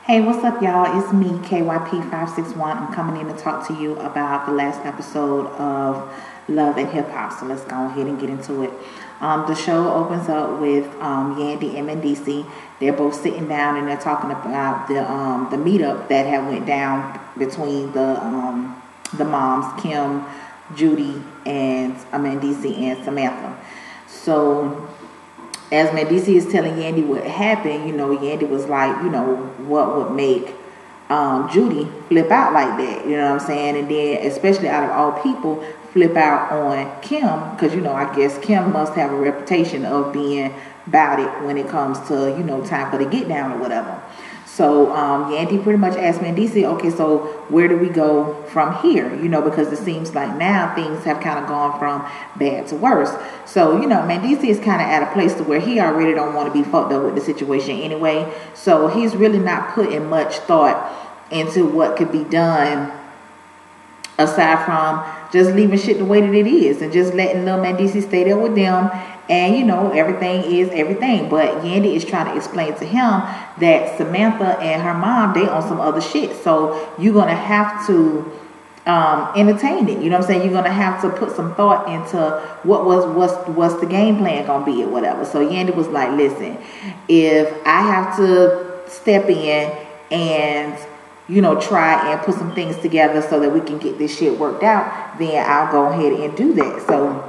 Hey, what's up, y'all? It's me, KYP561. I'm coming in to talk to you about the last episode of Love and Hip Hop. So let's go ahead and get into it. The show opens up with Yandy and Mendici. They're both sitting down and they're talking about the meetup that had went down between the moms, Kim, Judy, and Mendici and Samantha. So as Mendici is telling Yandy what happened, Yandy was like, what would make Judy flip out like that? You know what I'm saying? And then, especially out of all people, flip out on Kim, because, I guess Kim must have a reputation of being about it when it comes to, time for the get down or whatever. So Yandy pretty much asked Mendici, okay, so where do we go from here? Because it seems like now things have kind of gone from bad to worse. So, Mendici is kind of at a place to where he already don't want to be fucked up with the situation anyway. So he's really not putting much thought into what could be done aside from just leaving shit the way that it is and just letting little Mendici stay there with them. And, everything is everything. But Yandy is trying to explain to him that Samantha and her mom, they on some other shit. So you're going to have to entertain it. You know what I'm saying? You're going to have to put some thought into what's the game plan going to be or whatever. So Yandy was like, listen, if I have to step in and try and put some things together so that we can get this shit worked out, then I'll go ahead and do that. So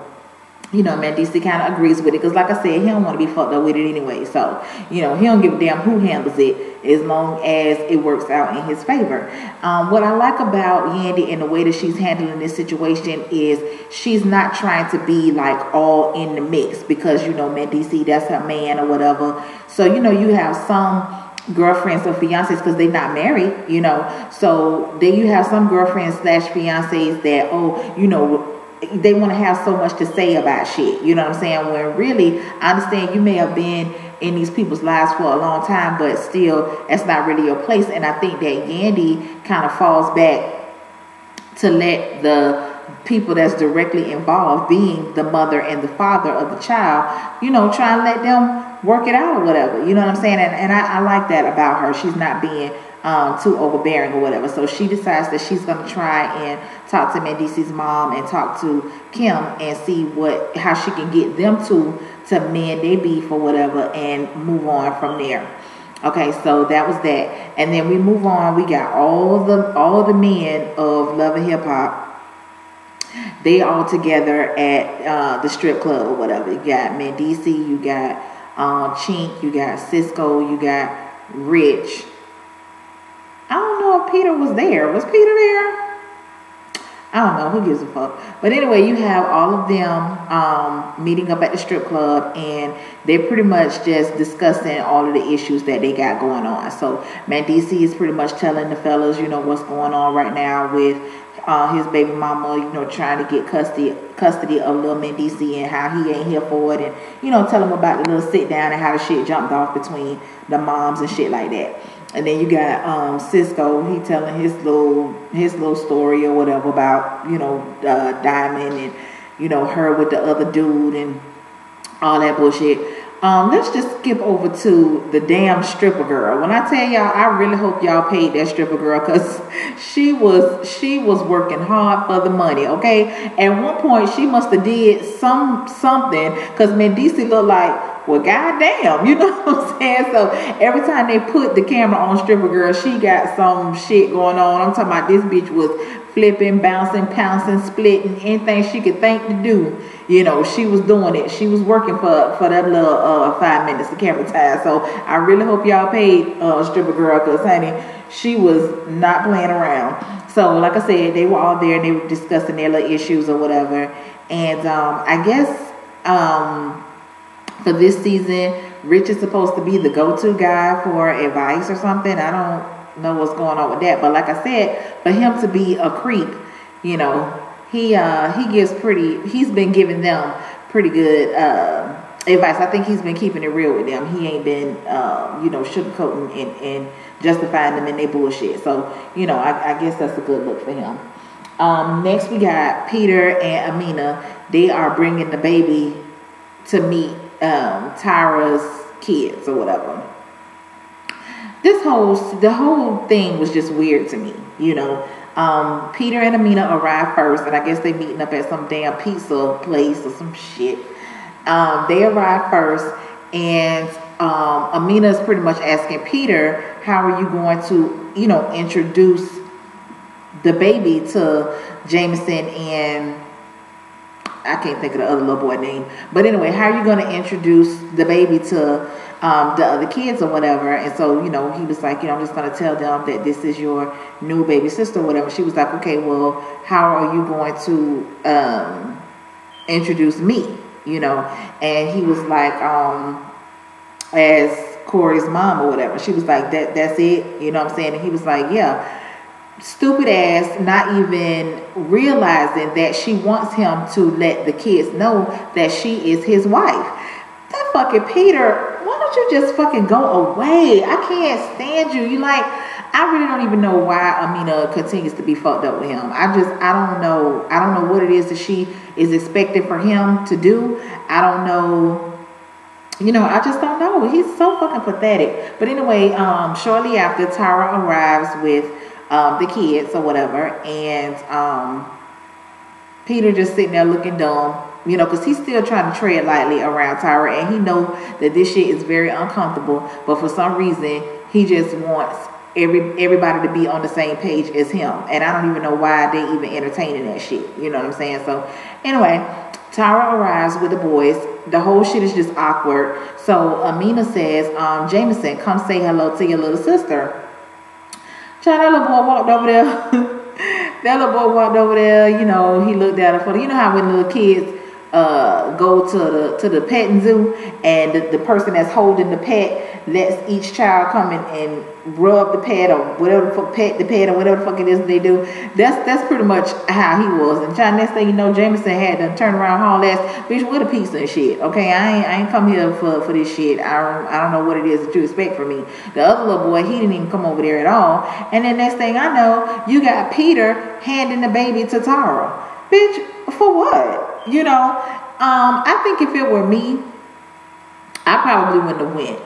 Mendici kind of agrees with it because, like I said, he don't want to be fucked up with it anyway. So, he don't give a damn who handles it as long as it works out in his favor. What I like about Yandy and the way that she's handling this situation is she's not trying to be like all in the mix because, Mendici, that's her man or whatever. So, you have some girlfriends or fiancés because they're not married, So then you have some girlfriends / fiancés that, they want to have so much to say about shit. You know what I'm saying? When really, I understand you may have been in these people's lives for a long time, but still, that's not really your place. And I think that Yandy kind of falls back to let the people that's directly involved, being the mother and the father of the child, try and let them work it out or whatever. You know what I'm saying? And I like that about her. She's not being too overbearing or whatever. So she decides that she's going to try and talk to Mendici's mom and talk to Kim and see how she can get them to mend their beef or whatever and move on from there. Okay, so that was that. And then we move on. We got all the men of Love and Hip Hop. They all together at the strip club or whatever. You got Mendici, you got Chink, you got Cisco, you got Rich. I don't know if Peter was there. Was Peter there? I don't know. Who gives a fuck? But anyway, you have all of them meeting up at the strip club, and they're pretty much just discussing all of the issues that they got going on. So Mendici is pretty much telling the fellas, what's going on right now with his baby mama, trying to get custody of little Mendici and how he ain't here for it, and tell him about the little sit down and how the shit jumped off between the moms and shit like that. And then you got Cisco. He telling his little story or whatever about Diamond and her with the other dude and all that bullshit. Let's just skip over to the damn stripper girl. When I tell y'all, I really hope y'all paid that stripper girl because she was working hard for the money. Okay, at one point she must have did something because Mendici looked like, well, goddamn, you know what I'm saying? So every time they put the camera on stripper girl, she got some shit going on. I'm talking about this bitch was flipping, bouncing, pouncing, splitting, anything she could think to do. She was doing it. She was working for that little 5 minutes of camera time. So I really hope y'all paid stripper girl because, honey, she was not playing around. So like I said, they were all there and they were discussing their little issues or whatever. And I guess for this season, Rich is supposed to be the go-to guy for advice or something. I don't know what's going on with that. But like I said, for him to be a creep, he's been giving them pretty good advice. I think he's been keeping it real with them. He ain't been, sugarcoating and justifying them in their bullshit. So, I guess that's a good look for him. Next we got Peter and Amina. They are bringing the baby to meet Tyra's kids or whatever. the whole thing was just weird to me, you know. Peter and Amina arrived first, and I guess they meeting up at some damn pizza place or some shit. They arrived first, and Amina is pretty much asking Peter, how are you going to, you know, introduce the baby to Jameson and I can't think of the other little boy name. But anyway, how are you going to introduce the baby to the other kids or whatever? And so, you know, he was like, you know, I'm just going to tell them that this is your new baby sister or whatever. She was like, okay, well, how are you going to introduce me? You know? And he was like, as Corey's mom or whatever. She was like, that's it? You know what I'm saying? And he was like, yeah. Stupid ass, not even realizing that she wants him to let the kids know that she is his wife. That fucking Peter, why don't you just fucking go away? I can't stand you. You like, I really don't even know why Amina continues to be fucked up with him. I don't know what it is that she is expecting for him to do. I don't know. You know, I just don't know. He's so fucking pathetic. But anyway, shortly after, Tara arrives with the kids or whatever, and Peter just sitting there looking dumb, you know, because he's still trying to tread lightly around Tyra, and he knows that this shit is very uncomfortable, but for some reason he just wants everybody to be on the same page as him, and I don't even know why they even entertaining that shit, you know what I'm saying? So anyway, Tyra arrives with the boys. The whole shit is just awkward. So Amina says, Jameson, come say hello to your little sister. Child, that little boy walked over there. That little boy walked over there. You know, he looked at her for. You know how when little kids go to the petting zoo, and the person that's holding the pet lets each child come in and rub the pet or whatever the fuck, pet the pet or whatever the fuck it is they do. That's pretty much how he was. And child, next thing you know, Jameson had to turn around, haul ass, bitch, with a pizza and shit. Okay, I ain't come here for this shit. I don't know what it is that you expect from me. The other little boy, he didn't even come over there at all. And then next thing I know, you got Peter handing the baby to Tara. Bitch, for what? You know, I think if it were me, I probably wouldn't have went.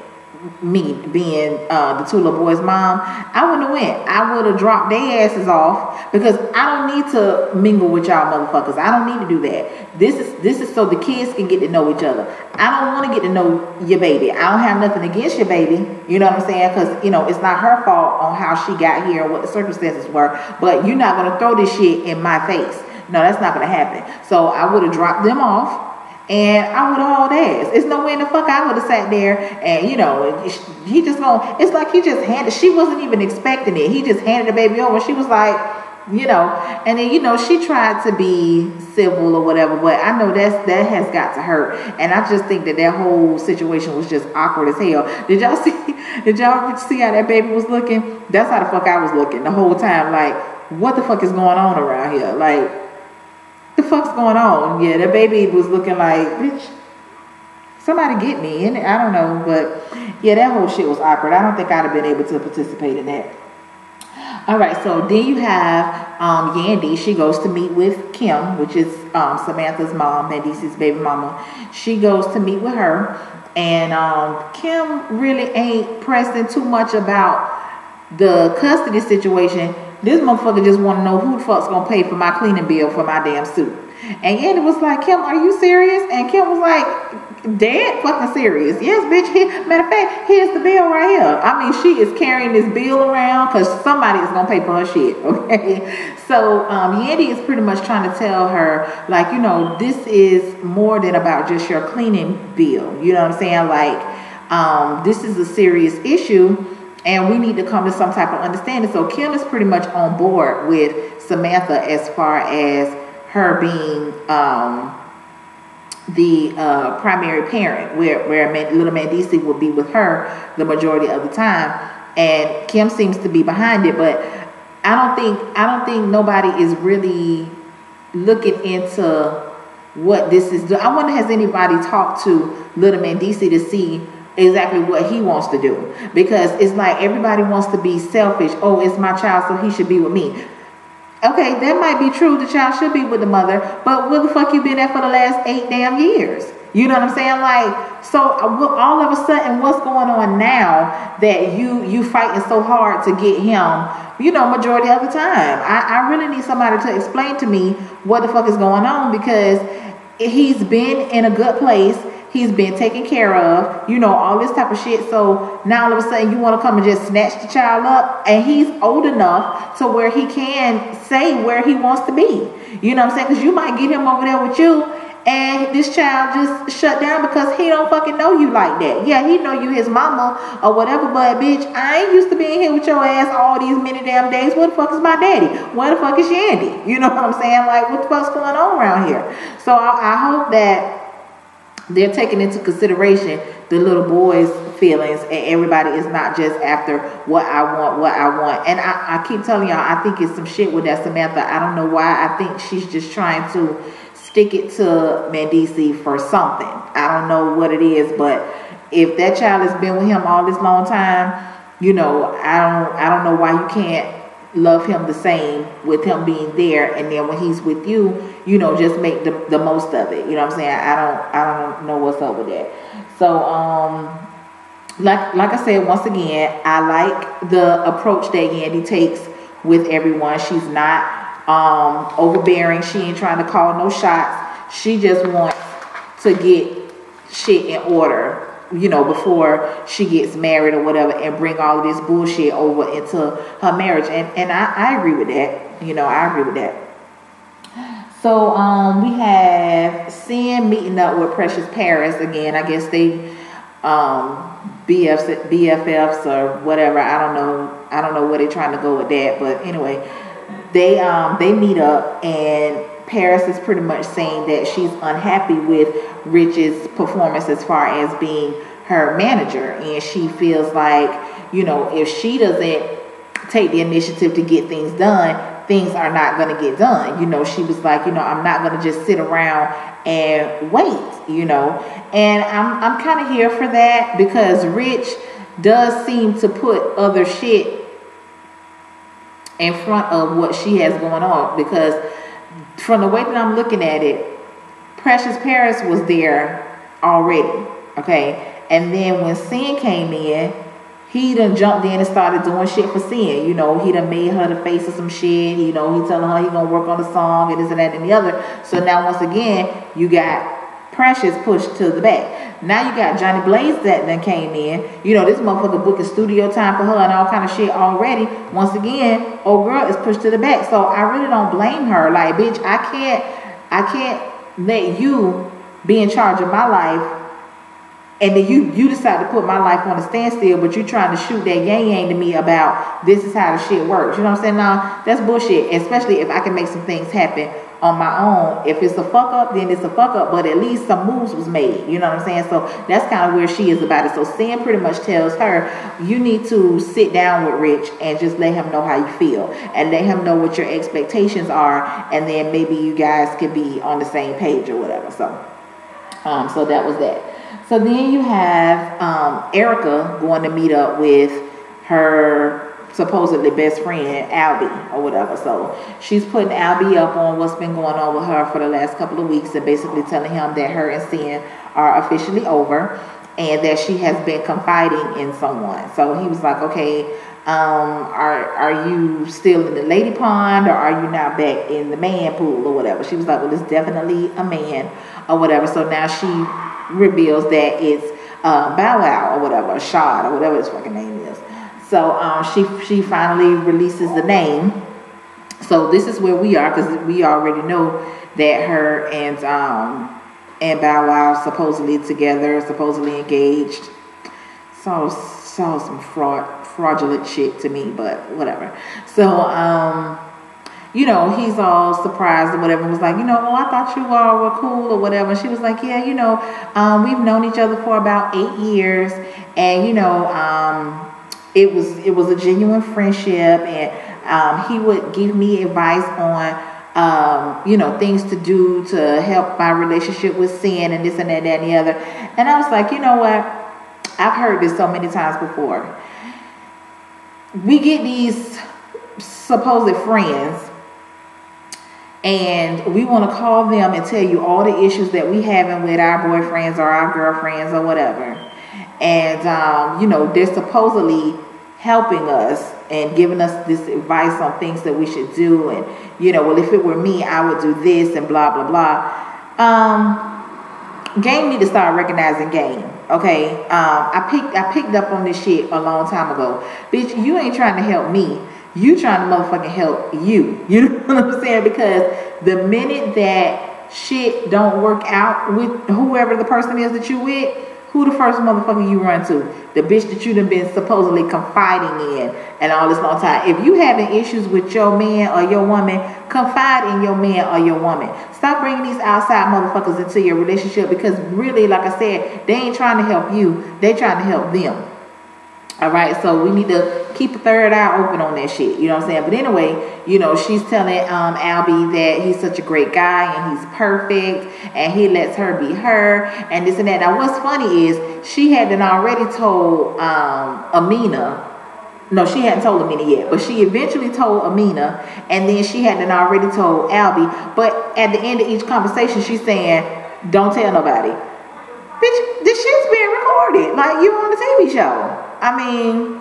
Me being the two little boys' mom, I wouldn't have went. I would have dropped their asses off, because I don't need to mingle with y'all motherfuckers. I don't need to do that. This is so the kids can get to know each other. I don't want to get to know your baby. I don't have nothing against your baby. You know what I'm saying? Because, you know, it's not her fault on how she got here and what the circumstances were. But you're not going to throw this shit in my face. No, that's not going to happen. So I would have dropped them off, and I would have hauled ass. It's no way in the fuck I would have sat there and, you know, he just gonna, it's like he just handed, she wasn't even expecting it. He just handed the baby over. She was like, you know, and then, you know, she tried to be civil or whatever, but I know that has got to hurt. And I just think that whole situation was just awkward as hell. Did y'all see how that baby was looking? That's how the fuck I was looking the whole time. Like, what the fuck is going on around here? Like, the fuck's going on? Yeah, that baby was looking like, bitch, somebody get me. And I don't know, but yeah, that whole shit was awkward. I don't think I'd have been able to participate in that. All right, so then you have Yandy. She goes to meet with Kim, which is Samantha's mom, Mandisi's baby mama. She goes to meet with her, and Kim really ain't pressing too much about the custody situation. This motherfucker just want to know who the fuck's gonna pay for my cleaning bill for my damn suit. And Yandy was like, Kim, are you serious? And Kim was like, dead fucking serious. Yes, bitch. Matter of fact, here's the bill right here. I mean, she is carrying this bill around because somebody is gonna pay for her shit. Okay. So Yandy is pretty much trying to tell her, like, you know, this is more than about just your cleaning bill. You know what I'm saying? Like, this is a serious issue, and we need to come to some type of understanding. So Kim is pretty much on board with Samantha as far as her being the primary parent, where little Mandisi will be with her the majority of the time, and Kim seems to be behind it. But I don't think nobody is really looking into what this is. I wonder, has anybody talked to little Mandisi to see exactly what he wants to do? Because it's like everybody wants to be selfish. Oh, it's my child, so he should be with me. Okay, that might be true. The child should be with the mother, but where the fuck you been at for the last 8 damn years? You know what I'm saying? Like, so all of a sudden, what's going on now that you fighting so hard to get him, you know, majority of the time? I really need somebody to explain to me what the fuck is going on, because he's been in a good place. He's been taken care of, you know, all this type of shit. So now all of a sudden you want to come and just snatch the child up, and he's old enough to where he can say where he wants to be. You know what I'm saying? Because you might get him over there with you, and this child just shut down because he don't fucking know you like that. Yeah, he know you his mama or whatever, but bitch, I ain't used to being here with your ass all these many damn days. Where the fuck is my daddy? Where the fuck is Yandy? You know what I'm saying? Like, what the fuck's going on around here? So I hope that they're taking into consideration the little boy's feelings, and everybody is not just after what I want. And I keep telling y'all, I think it's some shit with that Samantha. I don't know why. I think she's just trying to stick it to Mendici for something. I don't know what it is, but if that child has been with him all this long time, you know, I don't know why you can't love him the same with him being there, and then when he's with you, you know, just make the most of it. You know what I'm saying? I don't know what's up with that. So like I said, once again, I like the approach that Yandy takes with everyone. She's not overbearing. She ain't trying to call no shots. She just wants to get shit in order, you know, before she gets married or whatever, and bring all of this bullshit over into her marriage. And I agree with that. You know, I agree with that. So we have Sin meeting up with Precious Paris again. I guess they BFFs or whatever. I don't know where they're trying to go with that, but anyway, they meet up, and Paris is pretty much saying that she's unhappy with Rich's performance as far as being her manager, and she feels like, you know, if she doesn't take the initiative to get things done, things are not going to get done. You know, she was like, you know, I'm not going to just sit around and wait, you know. And I'm kind of here for that, because Rich does seem to put other shit in front of what she has going on, because from the way that I'm looking at it, Precious Paris was there already, okay? And then when Sin came in, he done jumped in and started doing shit for Sin. You know, he done made her the face of some shit. You know, he telling her he gonna work on the song and this and that and the other. So now once again, you got Precious pushed to the back. Now you got Johnny Blaze that then came in. You know, this motherfucker booking studio time for her and all kind of shit already. Once again, old girl is pushed to the back. So I really don't blame her. Like, bitch, I can't let you be in charge of my life, and then you decide to put my life on a standstill, but you trying to shoot that yang to me about this is how the shit works. You know what I'm saying? Now, that's bullshit, especially if I can make some things happen on my own. If it's a fuck up, then it's a fuck up, but at least some moves was made. You know what I'm saying? So that's kind of where she is about it. So Sam pretty much tells her, you need to sit down with Rich and just let him know how you feel, and let him know what your expectations are, and then maybe you guys could be on the same page or whatever. So that was that. So then you have Erica going to meet up with her supposedly best friend, Albie, or whatever. So she's putting Albie up on what's been going on with her for the last couple of weeks, and basically telling him that her and Sin are officially over, and that she has been confiding in someone. So he was like, okay, are you still in the lady pond, or are you now back in the man pool or whatever? She was like, well, it's definitely a man or whatever. So now she reveals that it's Bow Wow or whatever, Shad or whatever his fucking name is. So she finally releases the name. So this is where we are, because we already know that her and Bow Wow supposedly together, supposedly engaged. Saw some fraudulent shit to me, but whatever. So you know, he's all surprised or whatever, was like, you know, oh, I thought you all were cool or whatever. And she was like, yeah, you know, we've known each other for about 8 years, and you know, it was a genuine friendship, and he would give me advice on you know, things to do to help my relationship with Sin and this and that and the other. And I was like, you know what, I've heard this so many times before. We get these supposed friends, and we want to call them and tell you all the issues that we having with our boyfriends or our girlfriends or whatever. And you know, they're supposedly helping us and giving us this advice on things that we should do. And you know, well, if it were me, I would do this and blah blah blah. Game need to start recognizing game. Okay, I picked up on this shit a long time ago. Bitch, you ain't trying to help me. You trying to motherfucking help you. You know what I'm saying? Because the minute that shit don't work out with whoever the person is that you with, who the first motherfucker you run to? The bitch that you done been supposedly confiding in and all this long time. If you having issues with your man or your woman, confide in your man or your woman. Stop bringing these outside motherfuckers into your relationship, because really, like I said, they ain't trying to help you. They trying to help them. All right, so we need to keep a third eye open on that shit. You know what I'm saying? But anyway, you know, she's telling Albie that he's such a great guy and he's perfect and he lets her be her and this and that. Now, what's funny is she hadn't already told Amina. No, she hadn't told Amina yet, but she eventually told Amina, and then she hadn't already told Albie. But at the end of each conversation, she's saying, "Don't tell nobody." Bitch, this shit's being recorded. Like, you on the TV show. I mean,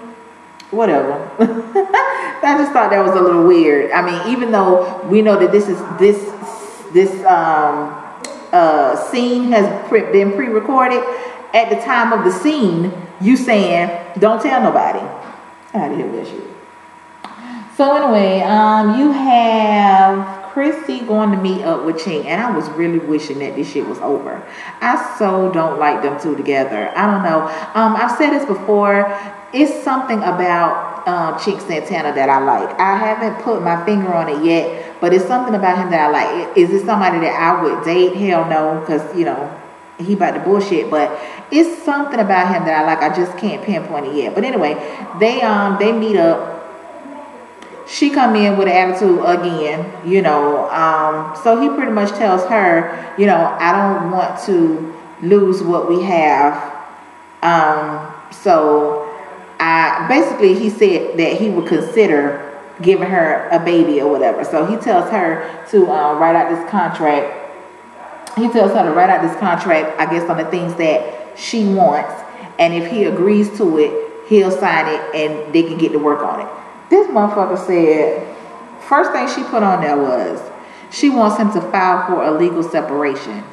whatever. I just thought that was a little weird. I mean, even though we know that this scene has been pre-recorded, at the time of the scene, you saying, "Don't tell nobody." I had to hear that shit. So anyway, you have Chrissy going to meet up with Chink, and I was really wishing that this shit was over. I so don't like them two together. I don't know. I've said this before. It's something about Chink Santana that I like. I haven't put my finger on it yet, but it's something about him that I like. Is it somebody that I would date? Hell no, because, you know, he about to bullshit. But it's something about him that I like. I just can't pinpoint it yet. But anyway, they meet up. She come in with an attitude again, you know, so he pretty much tells her, you know, I don't want to lose what we have. So basically he said that he would consider giving her a baby or whatever. So he tells her to write out this contract. He tells her to write out this contract, I guess, on the things that she wants. And if he agrees to it, he'll sign it and they can get to work on it. This motherfucker said, first thing she put on there was, she wants him to file for a legal separation.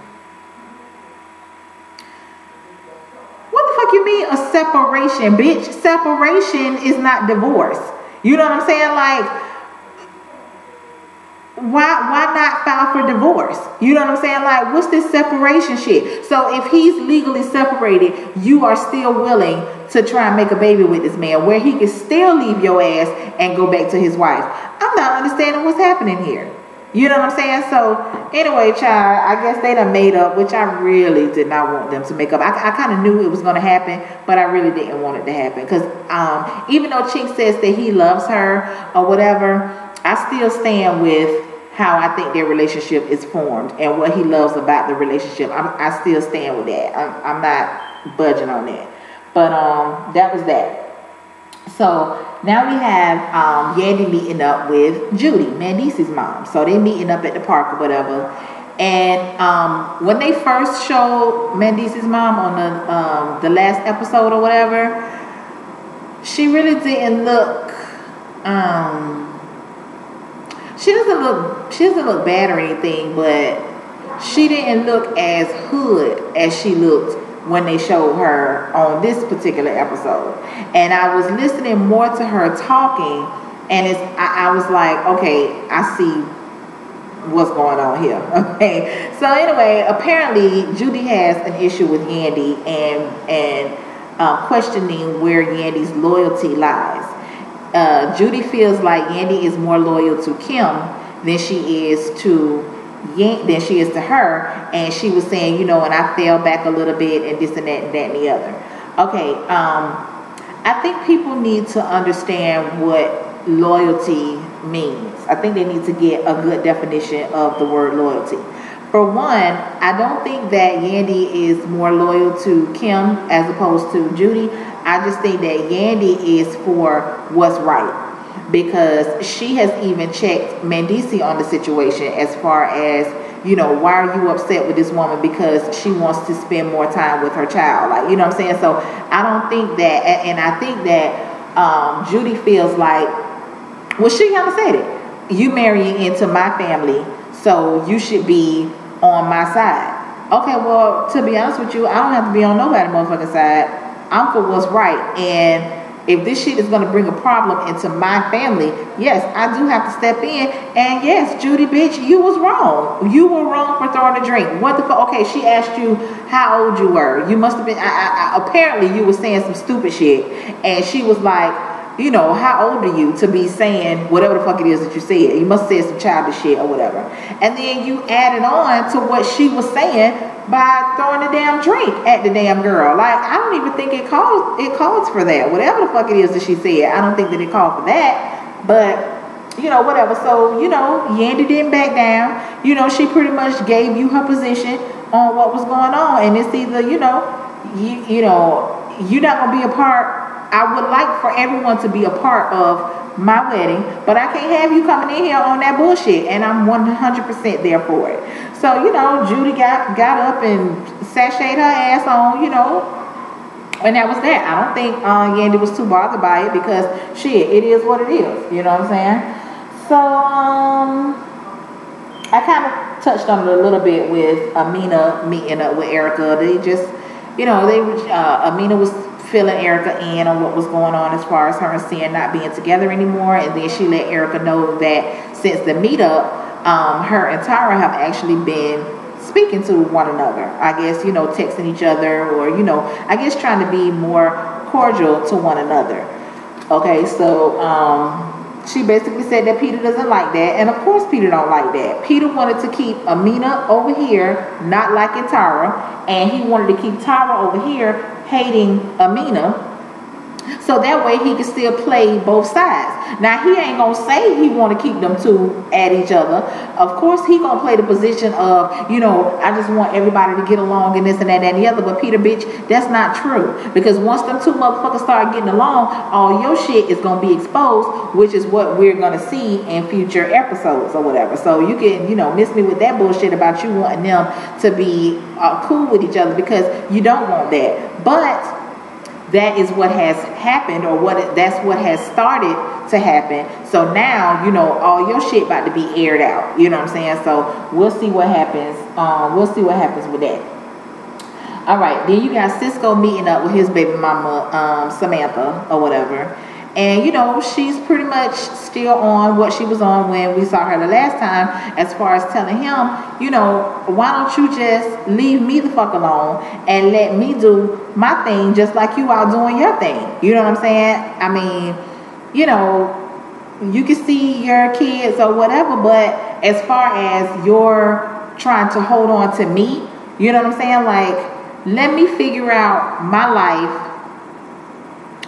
What the fuck you mean a separation, bitch? Separation is not divorce. You know what I'm saying? Like, why not file for divorce? You know what I'm saying? Like, what's this separation shit? So if he's legally separated, you are still willing to try and make a baby with this man, where he can still leave your ass and go back to his wife. I'm not understanding what's happening here. You know what I'm saying? So anyway, child, I guess they done made up, which I really did not want them to make up. I kind of knew it was going to happen, but I really didn't want it to happen. Because even though Chink says that he loves her or whatever, I still stand with how I think their relationship is formed and what he loves about the relationship. I still stand with that. I'm not budging on that. But that was that. So now we have Yandy meeting up with Judy, Mandisi's mom. So they meeting up at the park or whatever. And when they first showed Mandisi's mom on the last episode or whatever, she really didn't look. She doesn't look bad or anything, but she didn't look as hood as she looked when they showed her on this particular episode. And I was listening more to her talking, and I was like, okay, I see what's going on here. Okay. So anyway, apparently Judy has an issue with Yandy and questioning where Yandy's loyalty lies. Judy feels like Yandy is more loyal to Kim than she is to her, and she was saying, you know, and I fell back a little bit and this and that and that and the other. Okay, I think people need to understand what loyalty means. I think they need to get a good definition of the word loyalty. For one, I don't think that Yandy is more loyal to Kim as opposed to Judy. I just think that Yandy is for what's right. because she has even checked Mendici on the situation as far as, you know, why are you upset with this woman because she wants to spend more time with her child? Like, you know what I'm saying? So I don't think that, and I think that Judy feels like, well, she kind of said it. You marrying into my family, so you should be on my side. Okay, well, to be honest with you, I don't have to be on nobody's motherfucking side. I'm for what's right. And if this shit is going to bring a problem into my family, yes, I do have to step in. And yes, Judy, bitch, you was wrong. You were wrong for throwing a drink. What the fuck? Okay, she asked you how old you were. You must have been, apparently you were saying some stupid shit. And she was like, you know, how old are you to be saying whatever the fuck it is that you said? You must have said some childish shit or whatever. And then you added on to what she was saying by throwing a damn drink at the damn girl. Like, I don't even think it calls for that. Whatever the fuck it is that she said, I don't think that it called for that. But, you know, whatever. So, you know, Yandy didn't back down. You know, she pretty much gave you her position on what was going on. And it's either, you know, you're not going to be a part. I would like for everyone to be a part of my wedding, but I can't have you coming in here on that bullshit, and I'm 100% there for it. So, you know, Judy got up and sashayed her ass on, you know, and that was that. I don't think Yandy was too bothered by it because, shit, it is what it is, you know what I'm saying? So, I kind of touched on it a little bit with Amina meeting up with Erica. They just, you know, Amina was filling Erica in on what was going on as far as her and Sia not being together anymore, and then she let Erica know that since the meetup, her and Tyra have actually been speaking to one another. I guess, you know, texting each other, or, you know, I guess trying to be more cordial to one another. Okay, so she basically said that Peter doesn't like that, and of course Peter don't like that. Peter wanted to keep Amina over here not liking Tyra, and he wanted to keep Tyra over here hating Amina, so that way he can still play both sides. Now, he ain't gonna say he want to keep them two at each other. Of course he gonna play the position of, you know, I just want everybody to get along and this and that and the other. But Peter, bitch, that's not true, because once them two motherfuckers start getting along, all your shit is gonna be exposed, which is what we're gonna see in future episodes or whatever. So you can, you know, miss me with that bullshit about you wanting them to be cool with each other, because you don't want that. But that is what has happened, or that's what has started to happen. So now, you know, all your shit about to be aired out. You know what I'm saying? So we'll see what happens. We'll see what happens with that. All right. Then you got Cisco meeting up with his baby mama, Samantha or whatever. And, you know, she's pretty much still on what she was on when we saw her the last time, as far as telling him, you know, why don't you just leave me the fuck alone and let me do my thing just like you are doing your thing. You know what I'm saying? I mean, you know, you can see your kids or whatever, but as far as you're trying to hold on to me, you know what I'm saying? Like, let me figure out my life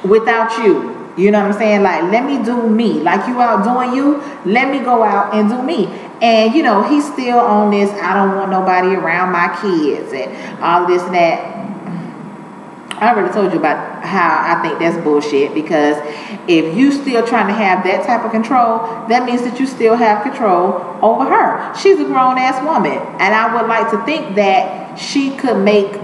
without you. You know what I'm saying? Like, let me do me. Like you out doing you, let me go out and do me. And, you know, he's still on this, I don't want nobody around my kids and all this and that. I already told you about how I think that's bullshit, because if you still trying to have that type of control, that means that you still have control over her. She's a grown-ass woman. And I would like to think that she could make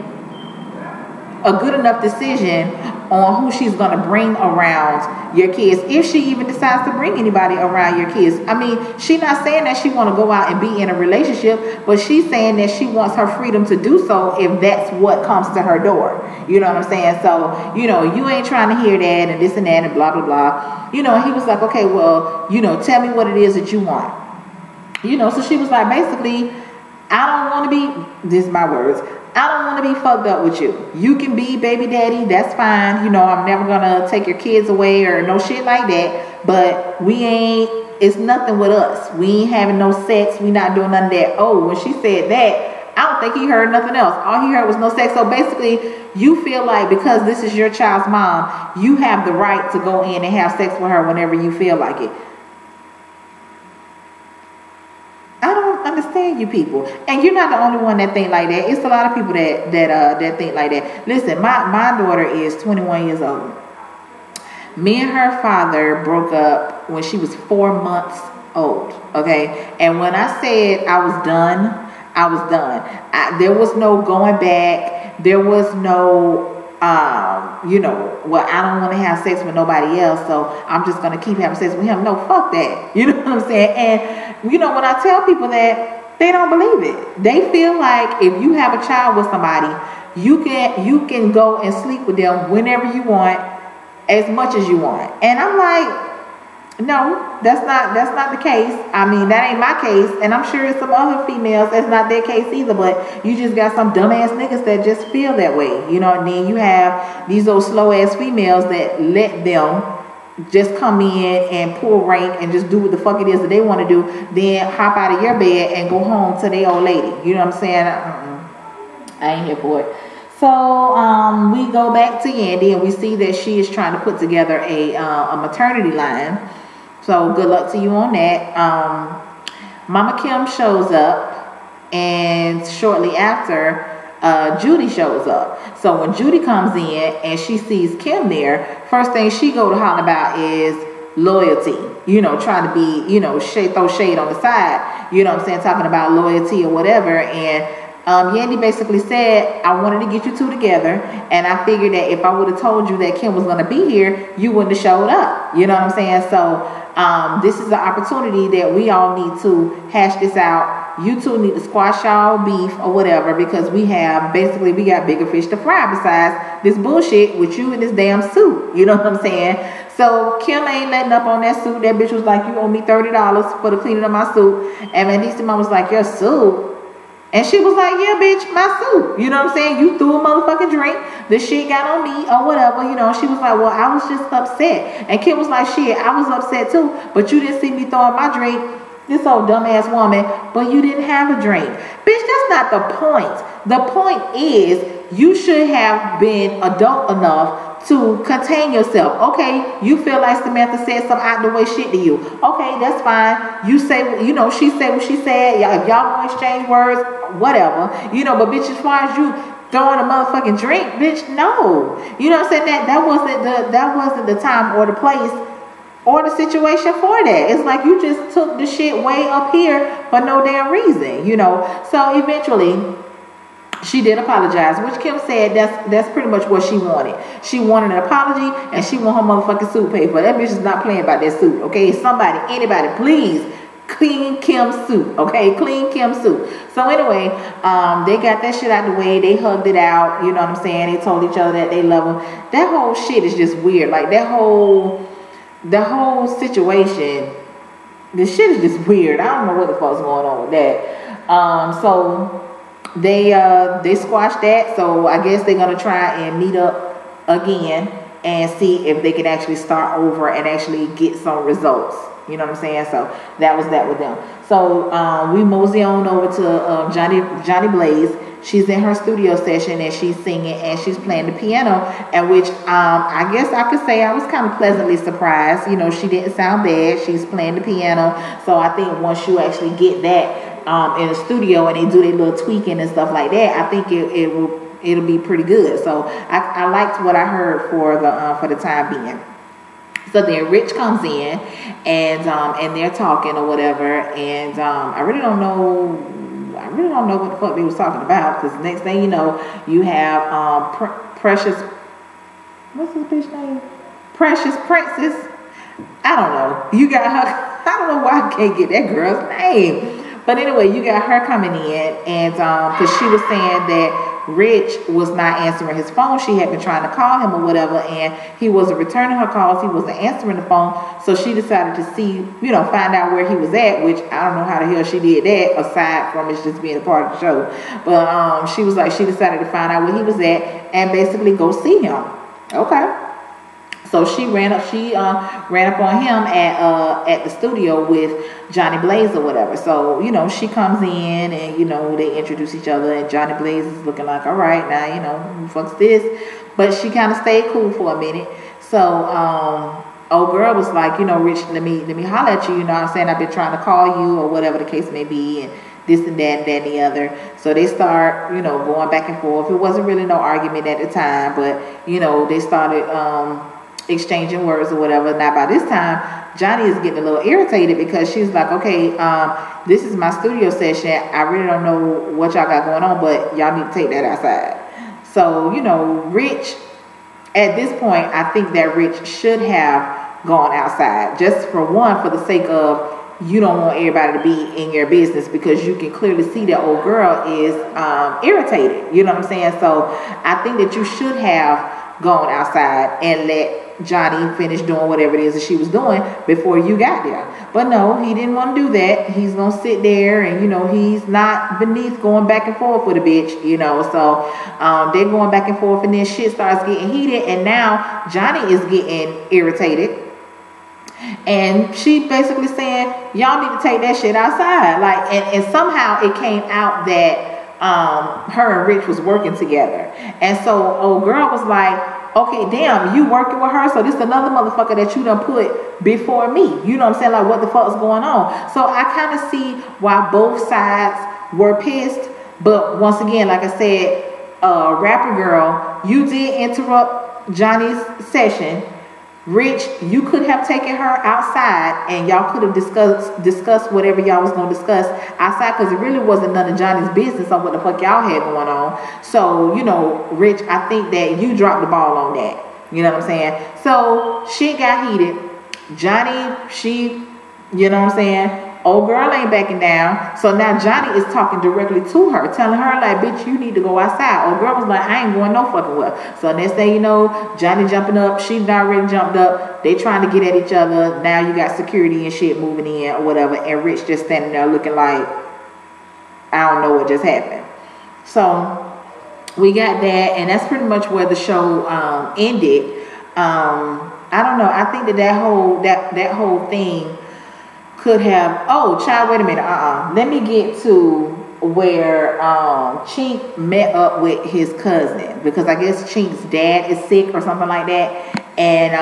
a good enough decision on who she's going to bring around your kids, if she even decides to bring anybody around your kids. I mean, she's not saying that she want to go out and be in a relationship, but she's saying that she wants her freedom to do so if that's what comes to her door. You know what I'm saying? So, you know, you ain't trying to hear that and this and that and blah, blah, blah. You know, he was like, okay, well, you know, tell me what it is that you want. You know, so she was like, basically, I don't want to be, this is my words, I don't want to be fucked up with you. You can be baby daddy, that's fine. You know, I'm never going to take your kids away or no shit like that. But it's nothing with us. We ain't having no sex. We not doing none of that. Oh, when she said that, I don't think he heard nothing else. All he heard was no sex. So basically, you feel like because this is your child's mom, you have the right to go in and have sex with her whenever you feel like it. I don't understand you people, and you're not the only one that think like that. It's a lot of people that think like that. Listen, my daughter is 21 years old. Me and her father broke up when she was 4 months old. Okay, and when I said I was done, I was done. There was no going back. There was no, well, I don't want to have sex with nobody else, so I'm just going to keep having sex with him. No, fuck that. You know what I'm saying? And, when I tell people that, they don't believe it. They feel like if you have a child with somebody, you can go and sleep with them whenever you want, as much as you want. And I'm like, no, that's not the case. I mean, that ain't my case, and I'm sure it's some other females that's not their case either. But you just got some dumbass niggas that just feel that way, and then you have these old slow ass females that let them just come in and pull rank and just do what the fuck it is that they want to do, then hop out of your bed and go home to their old lady. You know what I'm saying? I ain't here for it. So we go back to Yandy and we see that she is trying to put together a maternity line. So good luck to you on that. Mama Kim shows up, and shortly after, Judy shows up. So when Judy comes in and she sees Kim there, first thing she go to holler about is loyalty. Trying to be, throw shade on the side. You know what I'm saying? Talking about loyalty or whatever. And Yandy basically said, I wanted to get you two together, and I figured that if I would have told you that Kim was going to be here, you wouldn't have showed up. You know what I'm saying? So this is an opportunity that we all need to hash this out. You two need to squash y'all beef or whatever, because we got bigger fish to fry besides this bullshit with you in this damn suit. You know what I'm saying? So Kim ain't letting up on that suit. That bitch was like, you owe me $30 for the cleaning of my suit. And Mandisa Mom was like, your suit? And she was like, yeah, bitch, my suit. You know what I'm saying? You threw a motherfucking drink. The shit got on me or whatever. She was like, well, I was just upset. And Kim was like, shit, I was upset too. But you didn't see me throwing my drink. This old dumbass woman. But you didn't have a drink. Bitch, that's not the point. The point is you should have been adult enough to contain yourself. Okay, you feel like Samantha said some out the way shit to you. Okay, that's fine. You say, she said what she said. If y'all gonna exchange words, whatever. But bitch, as far as you throwing a motherfucking drink, bitch, no. You know what I'm saying? That wasn't the time or the place or the situation for that. It's like you just took the shit way up here for no damn reason. So eventually she did apologize, which Kim said that's pretty much what she wanted. She wanted an apology, and she want her motherfucking suit paid for. That bitch is not playing about that suit, okay? Anybody, please clean Kim's suit, okay? Clean Kim's suit. So anyway, they got that shit out the way. They hugged it out, you know what I'm saying? They told each other that they love them. That whole shit is just weird. Like the whole situation, the shit is just weird. I don't know what the fuck's going on with that. So they squashed that. So I guess they're gonna try and meet up again and see if they can actually start over and actually get some results. You know what I'm saying? So that was that with them. So we mosey on over to Johnny Blaze. She's in her studio session and she's singing and she's playing the piano, at which I guess I could say I was kind of pleasantly surprised. She didn't sound bad. She's playing the piano. So I think once you actually get that in the studio and they do their little tweaking and stuff like that, I think it'll be pretty good. So I liked what I heard for the time being. So then Rich comes in and they're talking or whatever, and I really don't know what the fuck they was talking about, because next thing you know, you have Precious, what's this bitch name? Precious Princess. I don't know. You got her. I don't know why I can't get that girl's name. But anyway, you got her coming in, and because she was saying that Rich was not answering his phone. She had been trying to call him or whatever, and he wasn't returning her calls. He wasn't answering the phone. So she decided to find out where he was at, which I don't know how the hell she did that, aside from it just being a part of the show. But she decided to find out where he was at and basically go see him. Okay. So she ran up on him at the studio with Johnny Blaze or whatever. So, she comes in and, they introduce each other, and Johnny Blaze is looking like, all right, now, who fuck's this? But she kind of stayed cool for a minute. So, old girl was like, Rich, let me holler at you, you know what I'm saying? I've been trying to call you or whatever the case may be, and this and that and the other. So they start, going back and forth. It wasn't really no argument at the time, but, they started exchanging words or whatever. Now by this time, Johnny is getting a little irritated because she's like, okay, this is my studio session. I really don't know what y'all got going on, but y'all need to take that outside. So, you know, Rich, at this point, I think that Rich should have gone outside. Just for one, for the sake of, you don't want everybody to be in your business, because you can clearly see that old girl is irritated. You know what I'm saying? So I think that you should have gone outside and let Johnny finish doing whatever it is that she was doing before you got there. But no, he didn't want to do that. He's going to sit there and, you know, he's not beneath going back and forth with a bitch, you know. So they're going back and forth, and then shit starts getting heated, and now Johnny is getting irritated. And she basically saying, y'all need to take that shit outside. Like, and somehow it came out that her and Rich was working together. And so old girl was like, okay, damn, you working with her, so this is another motherfucker that you done put before me. You know what I'm saying? Like, what the fuck's going on? So I kind of see why both sides were pissed. But once again, like I said, rapper girl, you did interrupt Johnny's session. Rich, you could have taken her outside and y'all could have discussed whatever y'all was going to discuss outside, because it really wasn't none of Johnny's business on what the fuck y'all had going on. So, you know, Rich, I think that you dropped the ball on that. You know what I'm saying? So shit got heated. Johnny, you know what I'm saying? Old girl ain't backing down. So now Johnny is talking directly to her, telling her like, bitch, you need to go outside. Old girl was like, I ain't going no fucking well. So next thing you know, Johnny jumping up, she already jumped up. They trying to get at each other. Now you got security and shit moving in or whatever. And Rich just standing there looking like, I don't know what just happened. So we got that, and that's pretty much where the show ended. I don't know. I think that whole thing could have, oh child, wait a minute, let me get to where Chink met up with his cousin, because I guess Chink's dad is sick or something like that, and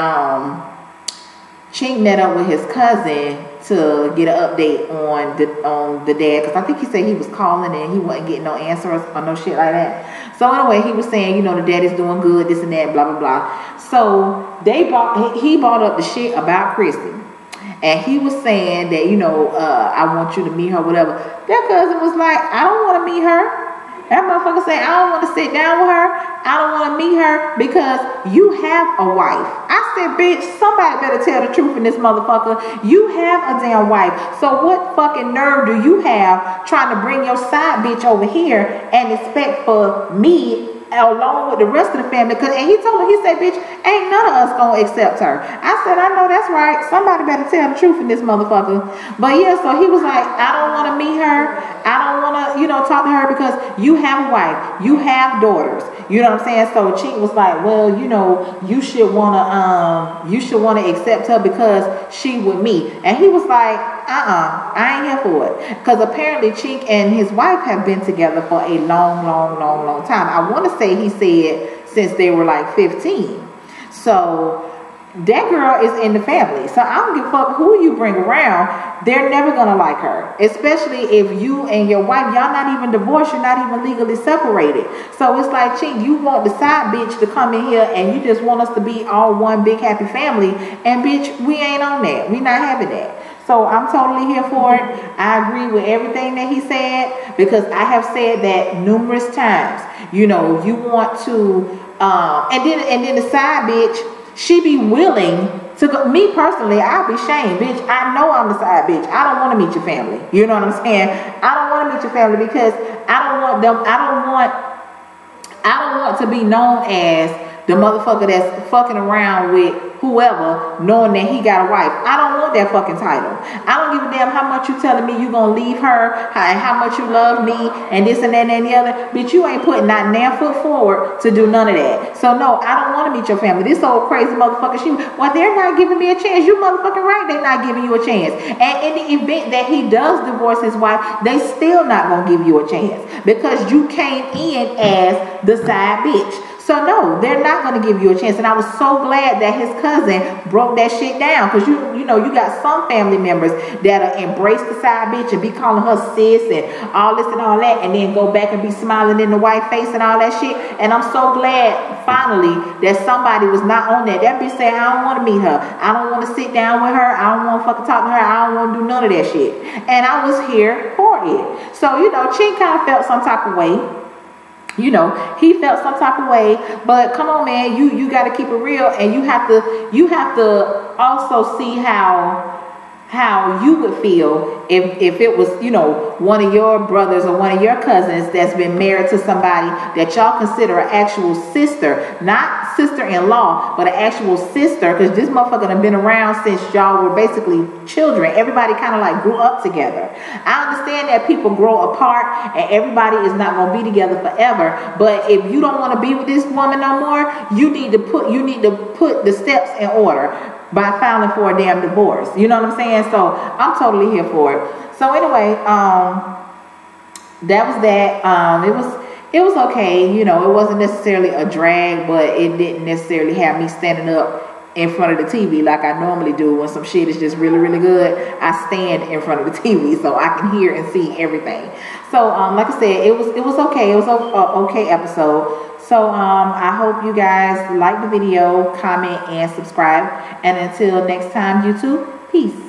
Chink met up with his cousin to get an update on the dad, because I think he said he was calling and he wasn't getting no answers or no shit like that. So anyway, he was saying, you know, the daddy's doing good, this and that, blah blah blah. So he brought up the shit about Chrissy. And he was saying that, you know, I want you to meet her, whatever. That cousin was like, I don't want to meet her. That motherfucker said, I don't want to sit down with her. I don't want to meet her because you have a wife. I said, bitch, somebody better tell the truth in this motherfucker. You have a damn wife. So what fucking nerve do you have trying to bring your side bitch over here and expect for me along with the rest of the family? And he told her, he said, bitch, ain't none of us gonna accept her. I said, I know that's right. Somebody better tell the truth in this motherfucker. But yeah, so he was like, I don't want to meet her. I don't want to, you know, talk to her because you have a wife. You have daughters. You know what I'm saying? So Chink was like, well, you know, you should wanna accept her because she with me. And he was like, I ain't here for it. Because apparently Chink and his wife have been together for a long time. I want to say he said since they were like 15. So that girl is in the family. So I don't give a fuck who you bring around. They're never going to like her. Especially if you and your wife, y'all not even divorced. You're not even legally separated. So it's like, Chink, you want the side bitch to come in here and you just want us to be all one big happy family. And bitch, we ain't on that. We not having that. So I'm totally here for it. I agree with everything that he said, because I have said that numerous times. You know, you want to, and then the side bitch, she be willing to go. Me personally, I'll be shamed, bitch. I know I'm the side bitch. I don't want to meet your family. You know what I'm saying? I don't want to meet your family because I don't want them. I don't want to be known as the motherfucker that's fucking around with whoever, knowing that he got a wife. I don't want that fucking title. I don't give a damn how much you telling me you gonna leave her, and how much you love me, and this and that and the other. Bitch, you ain't putting not damn foot forward to do none of that. So no, I don't want to meet your family. This old crazy motherfucker, well, they're not giving me a chance. You motherfucking right, they're not giving you a chance. And in the event that he does divorce his wife, they still not gonna give you a chance because you came in as the side bitch. So no, they're not going to give you a chance. And I was so glad that his cousin broke that shit down, because you know, you got some family members that'll embrace the side bitch and be calling her sis and all this and all that, and then go back and be smiling in the white face and all that shit. And I'm so glad finally that somebody was not on that. That bitch said, I don't want to meet her. I don't want to sit down with her. I don't want to fucking talk to her. I don't want to do none of that shit. And I was here for it. So, you know, Chin kind of felt some type of way. You know, he felt some type of way, but come on, man, you got to keep it real, and you have to also see how you would feel if it was, you know, one of your brothers or one of your cousins that's been married to somebody that y'all consider an actual sister, not sister-in-law, but an actual sister, because this motherfucker done been around since y'all were basically children. Everybody kind of like grew up together. I understand that people grow apart and everybody is not going to be together forever, but if you don't want to be with this woman no more, you need to put the steps in order by filing for a damn divorce. You know what I'm saying? So I'm totally here for it. So anyway, that was that. It was okay. You know, it wasn't necessarily a drag, but it didn't necessarily have me standing up in front of the TV like I normally do when some shit is just really, really good. I stand in front of the TV so I can hear and see everything. So like I said, it was okay. It was an okay episode. So I hope you guys like the video, comment, and subscribe. And until next time, YouTube, peace.